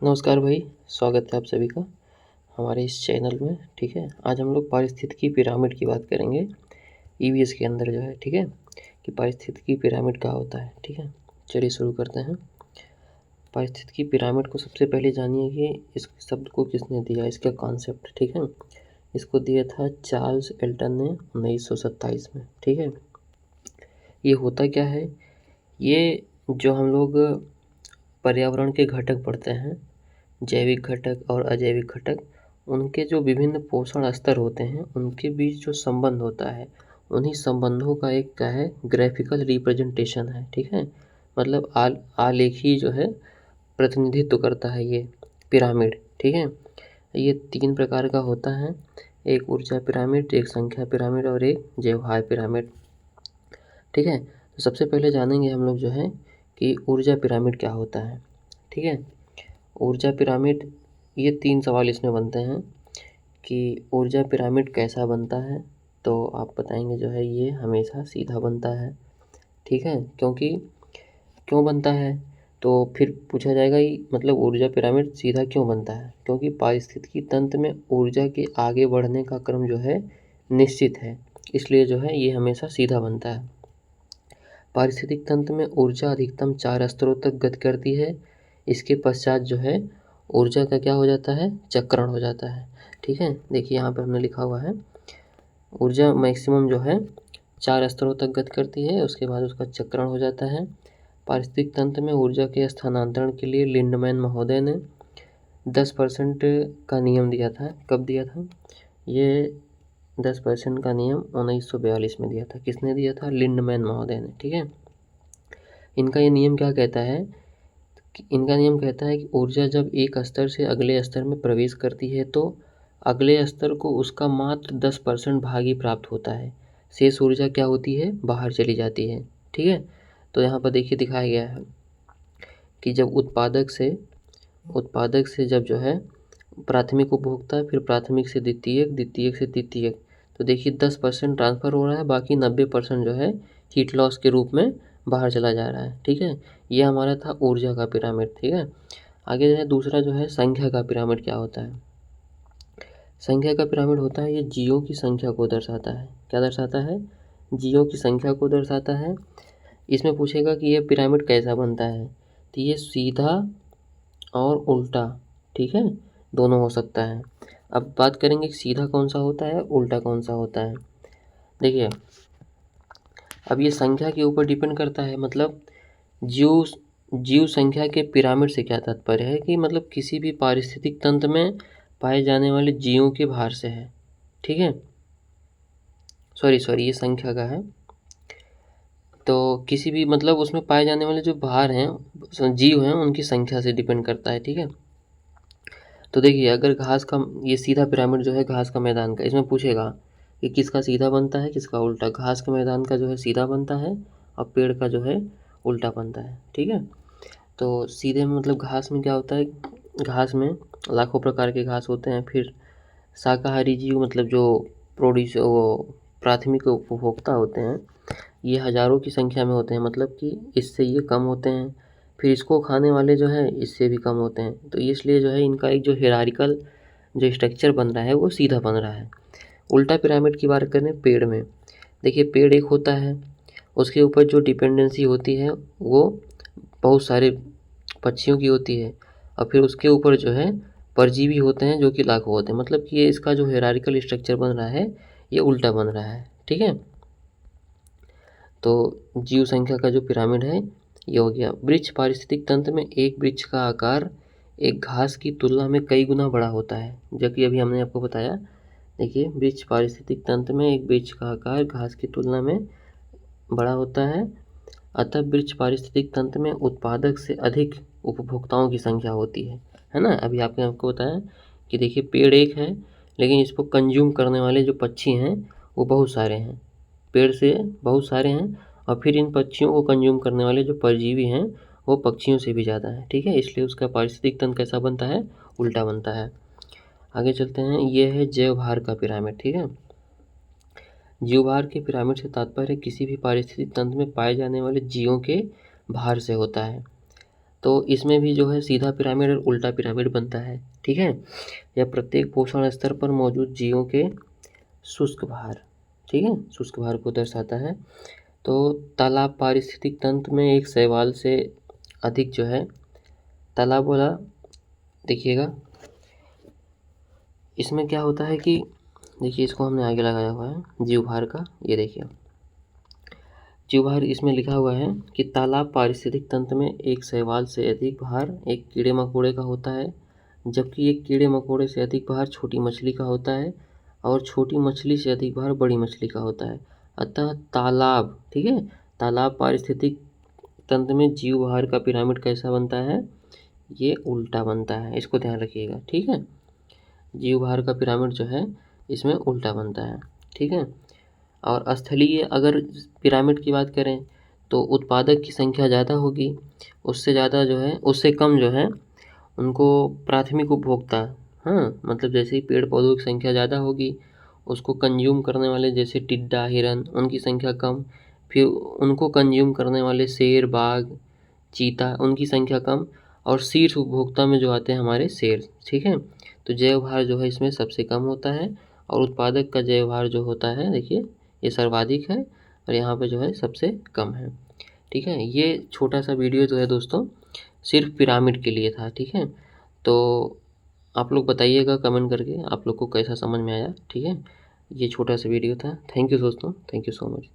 नमस्कार भाई, स्वागत है आप सभी का हमारे इस चैनल में। ठीक है, आज हम लोग पारिस्थितिकी पिरामिड की बात करेंगे ईवीएस के अंदर जो है। ठीक है, कि पारिस्थितिकी पिरामिड क्या होता है। ठीक है, चलिए शुरू करते हैं। पारिस्थितिकी पिरामिड को सबसे पहले जानिए कि इस शब्द को किसने दिया, इसका कॉन्सेप्ट। ठीक है, इसको दिया था चार्ल्स एल्टन ने 1927 में। ठीक है, ये होता क्या है, ये जो हम लोग पर्यावरण के घटक पढ़ते हैं, जैविक घटक और अजैविक घटक, उनके जो विभिन्न पोषण स्तर होते हैं उनके बीच जो संबंध होता है, उन्हीं संबंधों का एक क्या है, ग्राफिकल रिप्रेजेंटेशन है। ठीक है, मतलब आलेखी जो है प्रतिनिधित्व करता है ये पिरामिड। ठीक है, ये 3 प्रकार का होता है, एक ऊर्जा पिरामिड, एक संख्या पिरामिड और एक व्यवहार पिरामिड। ठीक है, तो सबसे पहले जानेंगे हम लोग जो है कि ऊर्जा पिरामिड क्या होता है। ठीक है, ऊर्जा पिरामिड, ये 3 सवाल इसमें बनते हैं कि ऊर्जा पिरामिड कैसा बनता है, तो आप बताएंगे जो है ये हमेशा सीधा बनता है। ठीक है, क्योंकि क्यों बनता है, तो फिर पूछा जाएगा कि मतलब ऊर्जा पिरामिड सीधा क्यों बनता है, क्योंकि पारिस्थितिकी तंत्र में ऊर्जा के आगे बढ़ने का क्रम जो है निश्चित है, इसलिए जो है ये हमेशा सीधा बनता है। पारिस्थितिक तंत्र में ऊर्जा अधिकतम 4 स्तरों तक गति करती है। इसके पश्चात जो है ऊर्जा का क्या हो जाता है, चक्रण हो जाता है। ठीक है, देखिए यहाँ पे हमने लिखा हुआ है ऊर्जा मैक्सिमम जो है 4 स्तरों तक गति करती है, उसके बाद उसका चक्रण हो जाता है। पारिस्थितिक तंत्र में ऊर्जा के स्थानांतरण के लिए लिंडमैन महोदय ने 10% का नियम दिया था। कब दिया था ये 10% का नियम? 1942 में दिया था। किसने दिया था? लिंडमैन महोदय ने। ठीक है, इनका ये नियम क्या कहता है, इनका नियम कहता है कि ऊर्जा जब एक स्तर से अगले स्तर में प्रवेश करती है तो अगले स्तर को उसका मात्र 10% भाग ही प्राप्त होता है, शेष ऊर्जा क्या होती है, बाहर चली जाती है। ठीक है, तो यहाँ पर देखिए दिखाया गया है कि जब उत्पादक से जब जो है प्राथमिक उपभोक्ता, फिर प्राथमिक से द्वितीयक, द्वितीयक से तृतीयक, तो देखिए 10% ट्रांसफ़र हो रहा है, बाकी 90% जो है हीट लॉस के रूप में बाहर चला जा रहा है। ठीक है, ये हमारा था ऊर्जा का पिरामिड। ठीक है, आगे जो है दूसरा जो है संख्या का पिरामिड क्या होता है। संख्या का पिरामिड होता है, ये जीवों की संख्या को दर्शाता है। क्या दर्शाता है? जीवों की संख्या को दर्शाता है। इसमें पूछेगा कि ये पिरामिड कैसा बनता है, तो ये सीधा और उल्टा, ठीक है, दोनों हो सकता है। अब बात करेंगे कि सीधा कौन सा होता है, उल्टा कौन सा होता है। देखिए, अब ये संख्या के ऊपर डिपेंड करता है, मतलब जीव जीव संख्या के पिरामिड से क्या तात्पर्य है कि मतलब किसी भी पारिस्थितिक तंत्र में पाए जाने वाले जीवों के भार से है। ठीक है, सॉरी ये संख्या का है, तो किसी भी मतलब उसमें पाए जाने वाले जो भार हैं, जीव हैं, उनकी संख्या से डिपेंड करता है। ठीक है, तो देखिए अगर घास का, ये सीधा पिरामिड जो है घास का मैदान का, इसमें पूछेगा कि किसका सीधा बनता है, किसका उल्टा। घास के मैदान का जो है सीधा बनता है और पेड़ का जो है उल्टा बनता है। ठीक है, तो सीधे में मतलब घास में क्या होता है, घास में लाखों प्रकार के घास होते हैं। फिर शाकाहारी जीव, मतलब जो प्रोड्यूस वो प्राथमिक उपभोक्ता होते हैं, ये हज़ारों की संख्या में होते हैं, मतलब कि इससे ये कम होते हैं। फिर इसको खाने वाले जो हैं इससे भी कम होते हैं, तो इसलिए जो है इनका एक जो हिरारिकल जो स्ट्रक्चर बन रहा है वो सीधा बन रहा है। उल्टा पिरामिड की बात करें पेड़ में, देखिए पेड़ एक होता है, उसके ऊपर जो डिपेंडेंसी होती है वो बहुत सारे पक्षियों की होती है, और फिर उसके ऊपर जो है परजीवी होते हैं जो कि लाखों होते हैं, मतलब कि ये इसका जो हिरारिकल स्ट्रक्चर बन रहा है ये उल्टा बन रहा है। ठीक है, तो जीव संख्या का जो पिरामिड है ये हो गया। वृक्ष पारिस्थितिक तंत्र में एक वृक्ष का आकार एक घास की तुलना में कई गुना बड़ा होता है, जबकि अभी हमने आपको बताया। देखिए, वृक्ष पारिस्थितिक तंत्र में एक वृक्ष का आकार घास की तुलना में बड़ा होता है, अतः वृक्ष पारिस्थितिक तंत्र में उत्पादक से अधिक उपभोक्ताओं की संख्या होती है ना। अभी आपने आपको बताया कि देखिए पेड़ एक है, लेकिन इसको कंज्यूम करने वाले जो पक्षी हैं वो बहुत सारे हैं, पेड़ से बहुत सारे हैं, और फिर इन पक्षियों को कंज्यूम करने वाले जो परजीवी हैं वो पक्षियों से भी ज़्यादा है। ठीक है, इसलिए उसका पारिस्थितिक तंत्र कैसा बनता है, उल्टा बनता है। आगे चलते हैं, ये है जैव भार का पिरामिड। ठीक है, जीवभार के पिरामिड से तात्पर्य किसी भी पारिस्थितिक तंत्र में पाए जाने वाले जीवों के भार से होता है। तो इसमें भी जो है सीधा पिरामिड और उल्टा पिरामिड बनता है, ठीक है। यह प्रत्येक पोषण स्तर पर मौजूद जीवों के शुष्क भार, ठीक है, शुष्क भार को दर्शाता है। तो तालाब पारिस्थितिक तंत्र में एक शैवाल से अधिक जो है तालाब वाला, देखिएगा इसमें क्या होता है कि देखिए इसको हमने आगे लगाया हुआ है जीवभार का, ये देखिए जीवभार इसमें लिखा हुआ है कि तालाब पारिस्थितिक तंत्र में एक शैवाल से अधिक भार एक कीड़े मकोड़े का होता है, जबकि एक कीड़े मकोड़े से अधिक भार छोटी मछली का होता है और छोटी मछली से अधिक भार बड़ी मछली का होता है। अतः तालाब, ठीक है, तालाब पारिस्थितिक तंत्र में जीवभार का पिरामिड कैसा बनता है, ये उल्टा बनता है, इसको ध्यान रखिएगा, ठीक है। जीवभार का पिरामिड जो है इसमें उल्टा बनता है, ठीक है। और स्थलीय अगर पिरामिड की बात करें तो उत्पादक की संख्या ज़्यादा होगी, उससे ज़्यादा जो है उससे कम जो है उनको प्राथमिक उपभोक्ता, हाँ, मतलब जैसे ही पेड़ पौधों की संख्या ज़्यादा होगी, उसको कंज्यूम करने वाले जैसे टिड्डा हिरन उनकी संख्या कम, फिर उनको कंज्यूम करने वाले शेर बाघ चीता उनकी संख्या कम, और शीर्ष उपभोक्ता में जो आते हैं हमारे शेर, ठीक है। तो जैव भार जो है इसमें सबसे कम होता है और उत्पादक का जैव भार जो होता है देखिए ये सर्वाधिक है और यहाँ पे जो है सबसे कम है, ठीक है। ये छोटा सा वीडियो जो है दोस्तों सिर्फ पिरामिड के लिए था, ठीक है। तो आप लोग बताइएगा कमेंट करके आप लोग को कैसा समझ में आया, ठीक है। ये छोटा सा वीडियो था। थैंक यू दोस्तों, थैंक यू सो मच।